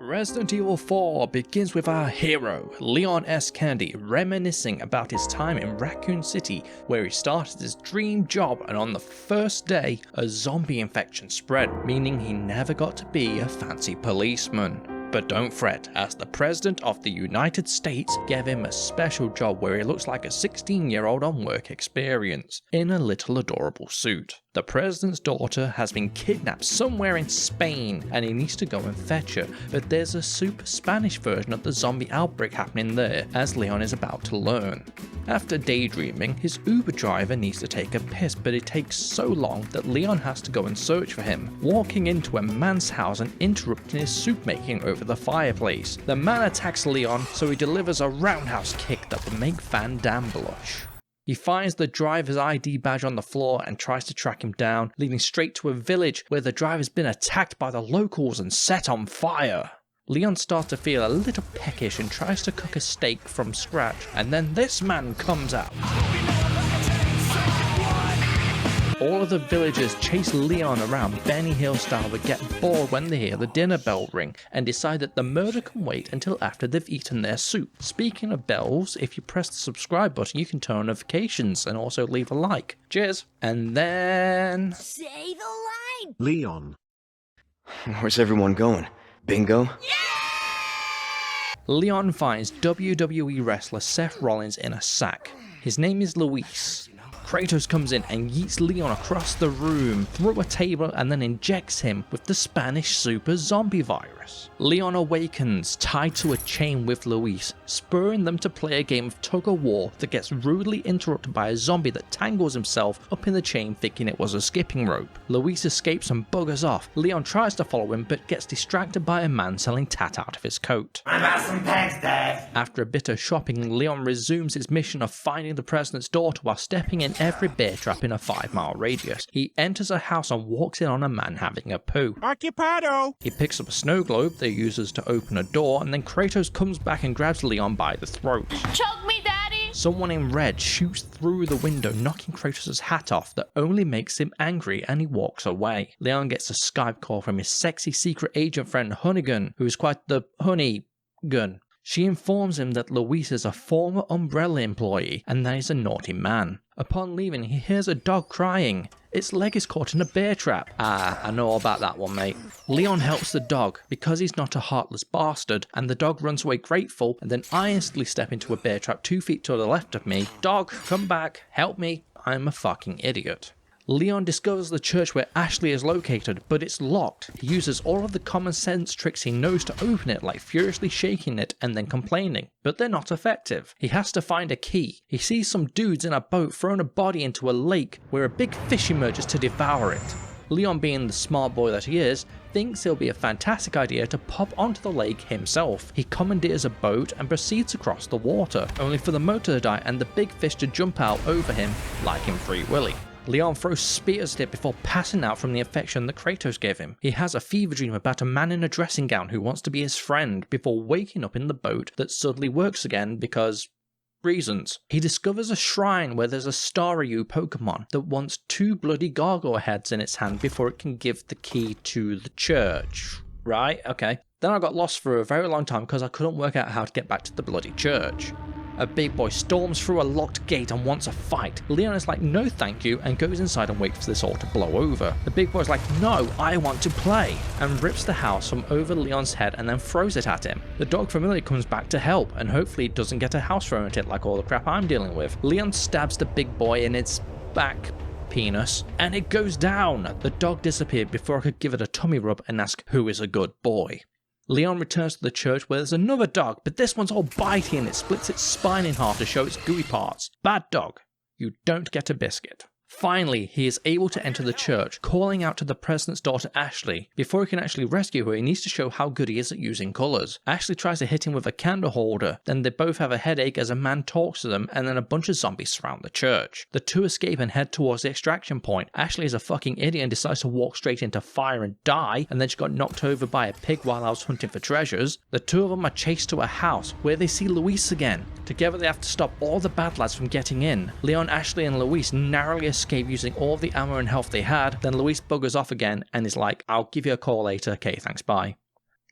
Resident Evil 4 begins with our hero, Leon S. Kennedy, reminiscing about his time in Raccoon City, where he started his dream job, and on the first day, a zombie infection spread, meaning he never got to be a fancy policeman. But don't fret, as the President of the United States gave him a special job where he looks like a 16-year-old on work experience, in a little adorable suit. The President's daughter has been kidnapped somewhere in Spain, and he needs to go and fetch her, but there's a super Spanish version of the zombie outbreak happening there, as Leon is about to learn. After daydreaming, his Uber driver needs to take a piss, but it takes so long that Leon has to go and search for him, walking into a man's house and interrupting his soup making over the fireplace. The man attacks Leon, so he delivers a roundhouse kick that will make Van Damme blush. He finds the driver's ID badge on the floor and tries to track him down, leading straight to a village where the driver's been attacked by the locals and set on fire. Leon starts to feel a little peckish and tries to cook a steak from scratch, and then this man comes out. All of the villagers chase Leon around Benny Hill style but get bored when they hear the dinner bell ring and decide that the murder can wait until after they've eaten their soup. Speaking of bells, if you press the subscribe button you can turn on notifications and also leave a like. Cheers! And then... Say the line! Leon. Where's everyone going? Bingo? Yeah! Leon finds WWE wrestler Seth Rollins in a sack. His name is Luis. Kratos comes in and yeets Leon across the room, through a table, and then injects him with the Spanish super zombie virus. Leon awakens, tied to a chain with Luis, spurring them to play a game of tug-of-war that gets rudely interrupted by a zombie that tangles himself up in the chain thinking it was a skipping rope. Luis escapes and buggers off. Leon tries to follow him but gets distracted by a man selling tat out of his coat. I got some pegs, Dad. After a bit of shopping, Leon resumes his mission of finding the President's daughter while stepping in every bear trap in a 5-mile radius. He enters a house and walks in on a man having a poo. Occupado! He picks up a snow globe that he uses to open a door, and then Kratos comes back and grabs Leon by the throat. Choke me, Daddy! Someone in red shoots through the window, knocking Kratos' hat off that only makes him angry, and he walks away. Leon gets a Skype call from his sexy secret agent friend Honeygun, who is quite the honey gun. She informs him that Luis is a former Umbrella employee and that he's a naughty man. Upon leaving, he hears a dog crying. Its leg is caught in a bear trap. Ah, I know all about that one, mate. Leon helps the dog because he's not a heartless bastard, and the dog runs away grateful, and then I instantly step into a bear trap 2 feet to the left of me. Dog, come back, help me. I'm a fucking idiot. Leon discovers the church where Ashley is located, but it's locked. He uses all of the common sense tricks he knows to open it, like furiously shaking it and then complaining, but they're not effective. He has to find a key. He sees some dudes in a boat throwing a body into a lake where a big fish emerges to devour it. Leon, being the smart boy that he is, thinks it'll be a fantastic idea to pop onto the lake himself. He commandeers a boat and proceeds across the water, only for the motor to die and the big fish to jump out over him like in Free Willy. Leon throws spears at it before passing out from the infection that Kratos gave him. He has a fever dream about a man in a dressing gown who wants to be his friend before waking up in the boat that suddenly works again because... reasons. He discovers a shrine where there's a Staryu Pokemon that wants 2 bloody gargoyle heads in its hand before it can give the key to the church. Right, okay. Then I got lost for a very long time because I couldn't work out how to get back to the bloody church. A big boy storms through a locked gate and wants a fight. Leon is like, no thank you, and goes inside and waits for this all to blow over. The big boy's like, no, I want to play, and rips the house from over Leon's head and then throws it at him. The dog familiar comes back to help, and hopefully it doesn't get a house thrown at it like all the crap I'm dealing with. Leon stabs the big boy in its back penis, and it goes down. The dog disappeared before I could give it a tummy rub and ask who is a good boy. Leon returns to the church where there's another dog, but this one's all bitey and it splits its spine in half to show its gooey parts. Bad dog. You don't get a biscuit. Finally, he is able to enter the church, calling out to the President's daughter Ashley. Before he can actually rescue her, he needs to show how good he is at using colours. Ashley tries to hit him with a candle holder, then they both have a headache as a man talks to them, and then a bunch of zombies surround the church. The two escape and head towards the extraction point. Ashley is a fucking idiot and decides to walk straight into fire and die, and then she got knocked over by a pig while I was hunting for treasures. The two of them are chased to a house, where they see Luis again. Together they have to stop all the bad lads from getting in. Leon, Ashley and Luis narrowly escape using all the ammo and health they had, then Luis buggers off again and is like, I'll give you a call later, okay thanks, bye.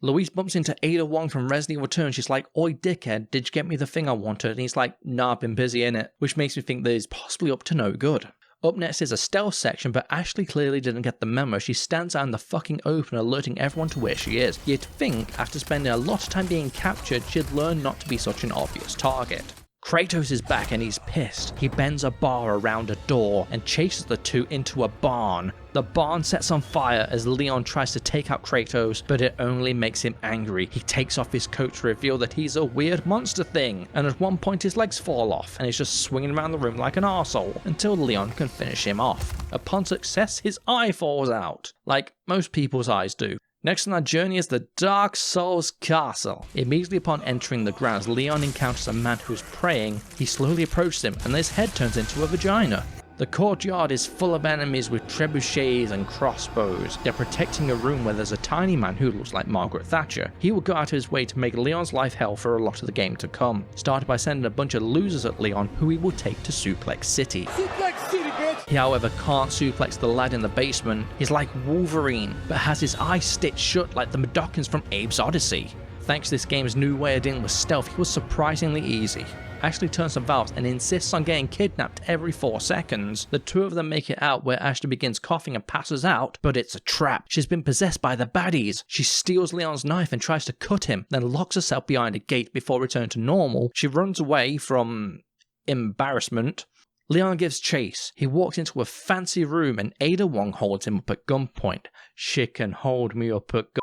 Louise bumps into Ada Wong from Resident Evil 2 and she's like, "Oi dickhead, did you get me the thing I wanted?" And he's like, "Nah, I've been busy in it," which makes me think that he's possibly up to no good. Up next is a stealth section, but Ashley clearly didn't get the memo. She stands out in the fucking open, alerting everyone to where she is. You'd think, after spending a lot of time being captured, she'd learn not to be such an obvious target. Kratos is back and he's pissed. He bends a bar around a door and chases the two into a barn. The barn sets on fire as Leon tries to take out Kratos, but it only makes him angry. He takes off his coat to reveal that he's a weird monster thing, and at one point his legs fall off and he's just swinging around the room like an arsehole until Leon can finish him off. Upon success, his eye falls out, like most people's eyes do. Next on our journey is the Dark Souls Castle. Immediately upon entering the grounds, Leon encounters a man who is praying. He slowly approaches him and his head turns into a vagina. The courtyard is full of enemies with trebuchets and crossbows. They're protecting a room where there's a tiny man who looks like Margaret Thatcher. He will go out of his way to make Leon's life hell for a lot of the game to come. Started by sending a bunch of losers at Leon who he will take to Suplex City. Suplex City, bitch! He however can't suplex the lad in the basement. He's like Wolverine, but has his eyes stitched shut like the Medokins from Abe's Odyssey. Thanks to this game's new way of dealing with stealth, he was surprisingly easy. Ashley turns to valves and insists on getting kidnapped every 4 seconds. The two of them make it out where Ashley begins coughing and passes out, but it's a trap. She's been possessed by the baddies. She steals Leon's knife and tries to cut him, then locks herself behind a gate before returning to normal. She runs away from embarrassment. Leon gives chase. He walks into a fancy room and Ada Wong holds him up at gunpoint. "She can hold me up at gunpoint."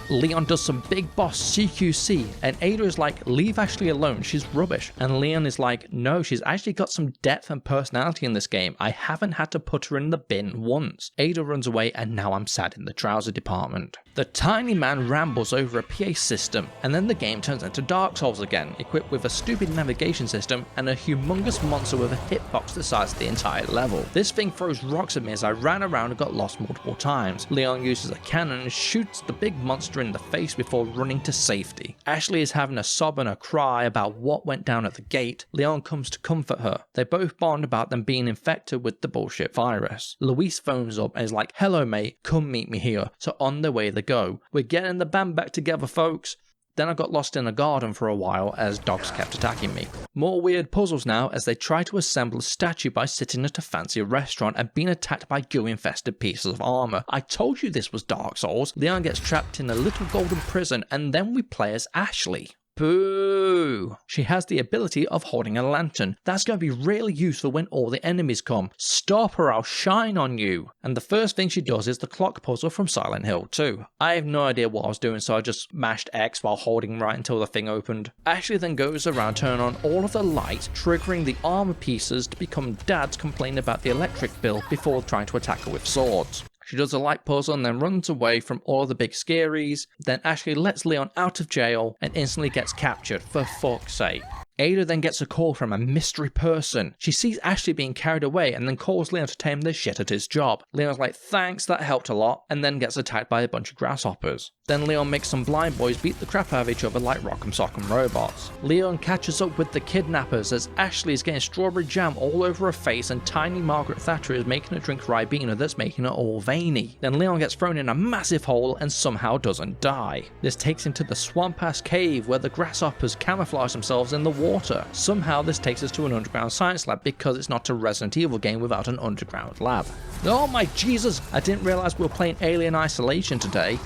Leon does some big boss CQC and Ada is like, "Leave Ashley alone, she's rubbish." And Leon is like, "No, she's actually got some depth and personality in this game. I haven't had to put her in the bin once." Ada runs away and now I'm sad in the trouser department. The tiny man rambles over a PA system and then the game turns into Dark Souls again, equipped with a stupid navigation system and a humongous monster with a hitbox the size of the entire level. This thing throws rocks at me as I ran around and got lost multiple times. Leon uses a cannon and shoots the big monster in the face before running to safety. Ashley is having a sob and a cry about what went down at the gate. Leon comes to comfort her. They both bond about them being infected with the bullshit virus. Louise phones up and is like, "Hello mate, come meet me here." So on their way they go. "We're getting the band back together folks." Then I got lost in a garden for a while as dogs kept attacking me. More weird puzzles now as they try to assemble a statue by sitting at a fancy restaurant and being attacked by goo-infested pieces of armor. I told you this was Dark Souls. Leon gets trapped in a little golden prison and then we play as Ashley. Boo! She has the ability of holding a lantern. That's going to be really useful when all the enemies come. Stop or I'll shine on you. And the first thing she does is the clock puzzle from Silent Hill 2. I have no idea what I was doing, so I just mashed X while holding right until the thing opened. Ashley then goes around turning on all of the lights, triggering the armor pieces to become dads complaining about the electric bill before trying to attack her with swords. She does a light puzzle and then runs away from all the big scaries. Then Ashley lets Leon out of jail and instantly gets captured, for fuck's sake. Ada then gets a call from a mystery person. She sees Ashley being carried away and then calls Leon to tell him the shit at his job. Leon's like, "Thanks, that helped a lot," and then gets attacked by a bunch of grasshoppers. Then Leon makes some blind boys beat the crap out of each other like Rock'em Sock'em robots. Leon catches up with the kidnappers as Ashley is getting strawberry jam all over her face and tiny Margaret Thatcher is making her drink Ribena that's making her all veiny. Then Leon gets thrown in a massive hole and somehow doesn't die. This takes him to the swamp-ass cave where the grasshoppers camouflage themselves in the water. Somehow this takes us to an underground science lab because it's not a Resident Evil game without an underground lab. Oh my Jesus! I didn't realize we were playing Alien Isolation today.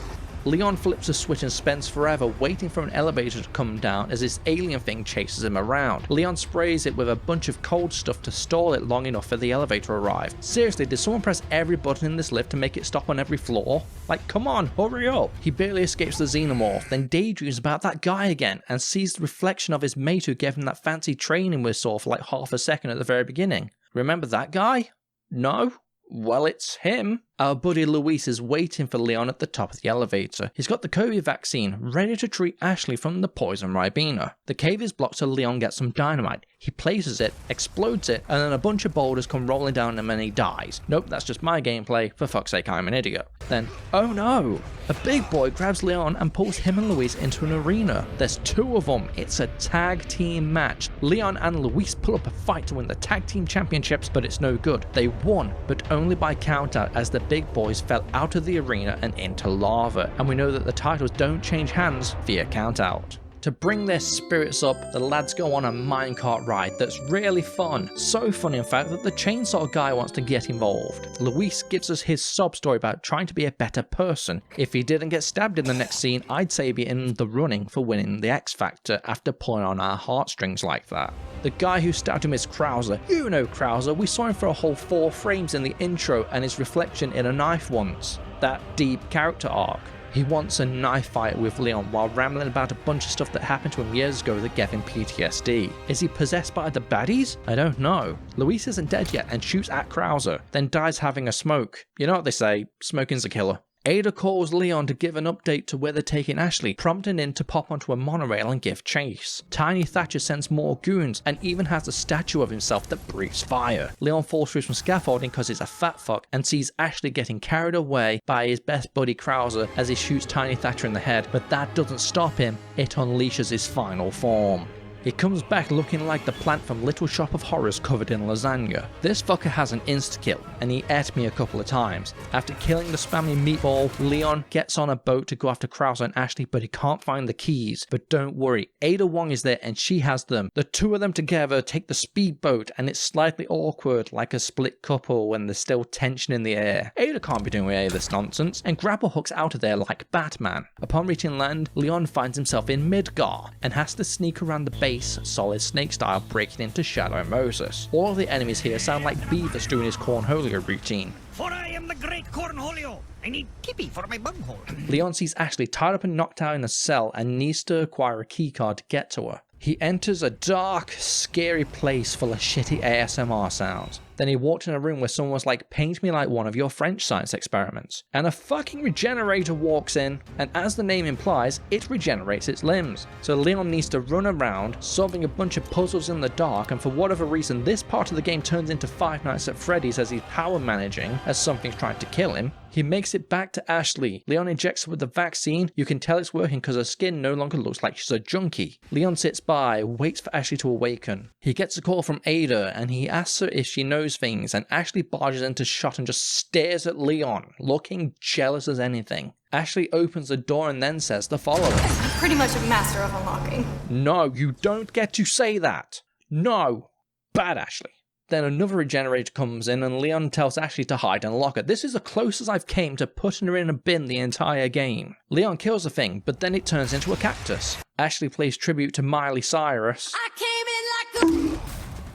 Leon flips a switch and spends forever waiting for an elevator to come down as this alien thing chases him around. Leon sprays it with a bunch of cold stuff to stall it long enough for the elevator to arrive. Seriously, did someone press every button in this lift to make it stop on every floor? Like, come on, hurry up! He barely escapes the xenomorph, then daydreams about that guy again and sees the reflection of his mate who gave him that fancy training we saw for like half a second at the very beginning. Remember that guy? No? Well, it's him. Our buddy Luis is waiting for Leon at the top of the elevator. He's got the COVID vaccine, ready to treat Ashley from the poison Ribena. The cave is blocked so Leon gets some dynamite. He places it, explodes it, and then a bunch of boulders come rolling down him and he dies. Nope, that's just my gameplay. For fuck's sake, I'm an idiot. Then, oh no! A big boy grabs Leon and pulls him and Luis into an arena. There's 2 of them. It's a tag team match. Leon and Luis pull up a fight to win the tag team championships, but it's no good. They won, but only by countout as the big boys fell out of the arena and into lava. And we know that the titles don't change hands via countout. To bring their spirits up, the lads go on a minecart ride that's really fun. So fun in fact that the chainsaw guy wants to get involved. Luis gives us his sob story about trying to be a better person. If he didn't get stabbed in the next scene, I'd say he'd be in the running for winning the X Factor after pulling on our heartstrings like that. The guy who stabbed him is Krauser. You know Krauser, we saw him for a whole 4 frames in the intro and his reflection in a knife once. That deep character arc. He wants a knife fight with Leon while rambling about a bunch of stuff that happened to him years ago that gave him PTSD. Is he possessed by the baddies? I don't know. Luis isn't dead yet and shoots at Krauser, then dies having a smoke. You know what they say, smoking's a killer. Ada calls Leon to give an update to where they're taking Ashley, prompting him to pop onto a monorail and give chase. Tiny Thatcher sends more goons and even has a statue of himself that breathes fire. Leon falls through some scaffolding because he's a fat fuck and sees Ashley getting carried away by his best buddy Krauser as he shoots Tiny Thatcher in the head, but that doesn't stop him, it unleashes his final form. He comes back looking like the plant from Little Shop of Horrors covered in lasagna. This fucker has an insta-kill, and he ate me a couple of times. After killing the spammy meatball, Leon gets on a boat to go after Krauser and Ashley, but he can't find the keys. But don't worry, Ada Wong is there and she has them. The 2 of them together take the speedboat, and it's slightly awkward, like a split couple when there's still tension in the air. Ada can't be doing any of this nonsense, and grapple hooks out of there like Batman. Upon reaching land, Leon finds himself in Midgar, and has to sneak around the base Solid Snake style, breaking into Shadow Moses. All of the enemies here sound like Beavis doing his cornholio routine. For I am the great cornholio. I need kippy for my bunghole. Leon sees Ashley tied up and knocked out in a cell and needs to acquire a keycard to get to her. He enters a dark, scary place full of shitty ASMR sounds. Then he walked in a room where someone was like, paint me like one of your French science experiments. And a fucking regenerator walks in, and as the name implies, it regenerates its limbs. So Leon needs to run around, solving a bunch of puzzles in the dark, and for whatever reason, this part of the game turns into Five Nights at Freddy's as he's power managing as something's trying to kill him. He makes it back to Ashley. Leon injects her with the vaccine. You can tell it's working because her skin no longer looks like she's a junkie. Leon sits by, waits for Ashley to awaken. He gets a call from Ada, and he asks her if she knows things, and Ashley barges into shot and just stares at Leon, looking jealous as anything. Ashley opens the door and then says the following. I'm pretty much a master of unlocking. No, you don't get to say that. No. Bad Ashley. Then another regenerator comes in and Leon tells Ashley to hide and lock her. This is the closest I've came to putting her in a bin the entire game. Leon kills the thing, but then it turns into a cactus. Ashley plays tribute to Miley Cyrus. I came in like a...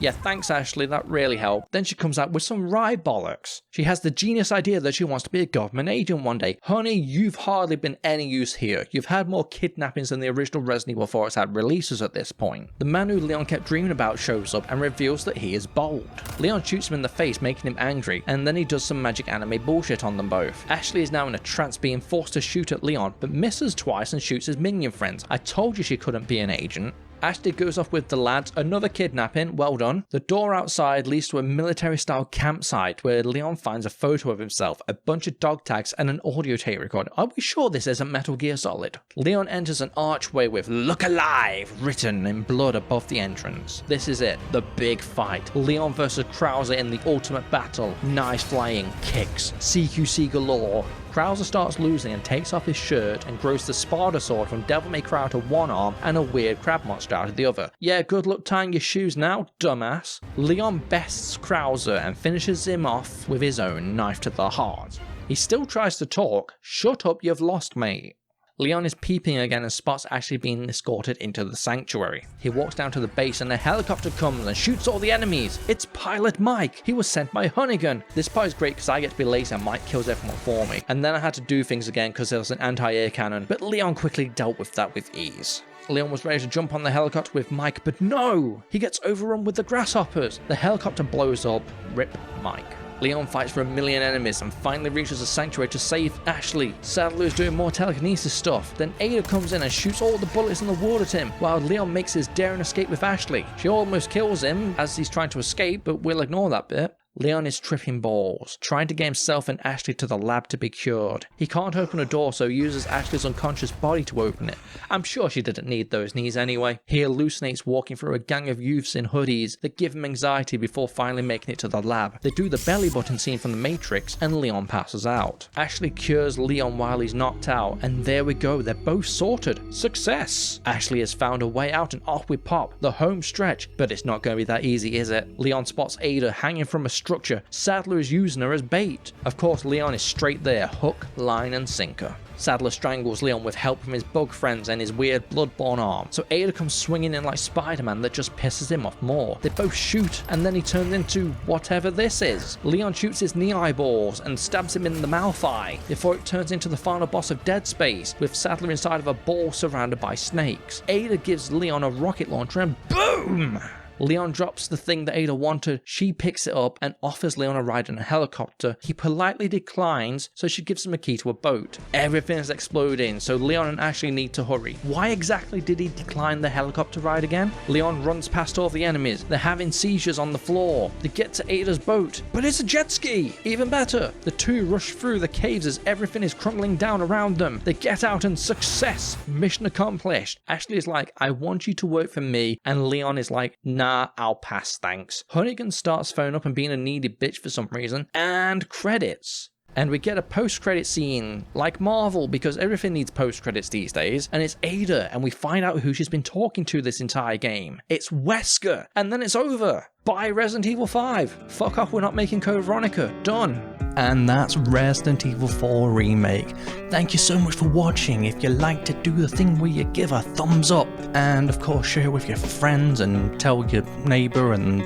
Yeah, thanks Ashley, that really helped. Then she comes out with some wry bollocks. She has the genius idea that she wants to be a government agent one day. Honey, you've hardly been any use here. You've had more kidnappings than the original Resident Evil 4 has had releases at this point. The man who Leon kept dreaming about shows up and reveals that he is bold. Leon shoots him in the face, making him angry, and then he does some magic anime bullshit on them both. Ashley is now in a trance being forced to shoot at Leon, but misses twice and shoots his minion friends. I told you she couldn't be an agent. Ashley goes off with the lads, another kidnapping, well done. The door outside leads to a military-style campsite where Leon finds a photo of himself, a bunch of dog tags, and an audio tape recorder. Are we sure this isn't Metal Gear Solid? Leon enters an archway with "Look Alive" written in blood above the entrance. This is it, the big fight. Leon versus Krauser in the ultimate battle. Knives flying, kicks, CQC galore. Krauser starts losing and takes off his shirt and grows the Sparta sword from Devil May Cry out of one arm and a weird crab monster out of the other. Yeah, good luck tying your shoes now, dumbass. Leon bests Krauser and finishes him off with his own knife to the heart. He still tries to talk. Shut up, you've lost, mate. Leon is peeping again and spots Ashley being escorted into the sanctuary. He walks down to the base and a helicopter comes and shoots all the enemies. It's Pilot Mike. He was sent by Hunnigan. This part is great because I get to be lazy and Mike kills everyone for me. And then I had to do things again because there was an anti-air cannon, but Leon quickly dealt with that with ease. Leon was ready to jump on the helicopter with Mike, but no! He gets overrun with the grasshoppers. The helicopter blows up. Rip Mike. Leon fights for 1 million enemies and finally reaches the sanctuary to save Ashley. Sadler is doing more telekinesis stuff. Then Ada comes in and shoots all the bullets in the wall at him, while Leon makes his daring escape with Ashley. She almost kills him as he's trying to escape, but we'll ignore that bit. Leon is tripping balls, trying to get himself and Ashley to the lab to be cured. He can't open a door, so uses Ashley's unconscious body to open it. I'm sure she didn't need those knees anyway. He hallucinates walking through a gang of youths in hoodies that give him anxiety before finally making it to the lab. They do the belly button scene from the Matrix and Leon passes out. Ashley cures Leon while he's knocked out, and there we go, they're both sorted. Success! Ashley has found a way out and off we pop, the home stretch, but it's not going to be that easy, is it? Leon spots Ada hanging from a structure. Sadler is using her as bait. Of course, Leon is straight there, hook, line and sinker. Sadler strangles Leon with help from his bug friends and his weird bloodborne arm, so Ada comes swinging in like Spider-Man that just pisses him off more. They both shoot, and then he turns into whatever this is. Leon shoots his knee eyeballs and stabs him in the mouth eye, before it turns into the final boss of Dead Space, with Sadler inside of a ball surrounded by snakes. Ada gives Leon a rocket launcher and BOOM! Leon drops the thing that Ada wanted, she picks it up and offers Leon a ride in a helicopter. He politely declines, so she gives him a key to a boat. Everything is exploding, so Leon and Ashley need to hurry. Why exactly did he decline the helicopter ride again? Leon runs past all the enemies. They're having seizures on the floor. They get to Ada's boat, but it's a jet ski! Even better! The two rush through the caves as everything is crumbling down around them. They get out and success! Mission accomplished. Ashley is like, I want you to work for me, and Leon is like, nah, I'll pass, thanks. Hunnigan starts phoning up and being a needy bitch for some reason, and credits. And we get a post-credit scene, like Marvel, because everything needs post-credits these days, and it's Ada, and we find out who she's been talking to this entire game. It's Wesker, and then it's over. Bye Resident Evil 5. Fuck off, we're not making Code Veronica. Done. And that's Resident Evil 4 Remake. Thank you so much for watching. If you liked it, do the thing where you give a thumbs up. And of course, share with your friends and tell your neighbor and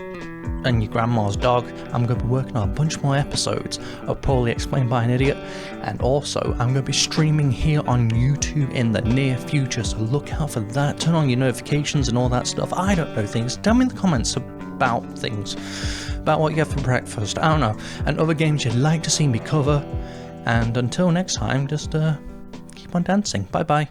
your grandma's dog. I'm going to be working on a bunch more episodes of Poorly Explained by an Idiot. And also, I'm going to be streaming here on YouTube in the near future, so look out for that. Turn on your notifications and all that stuff. I don't know things. Tell me in the comments about things. About what you have for breakfast. I don't know. And other games you'd like to see me cover. And until next time, just keep on dancing. Bye bye.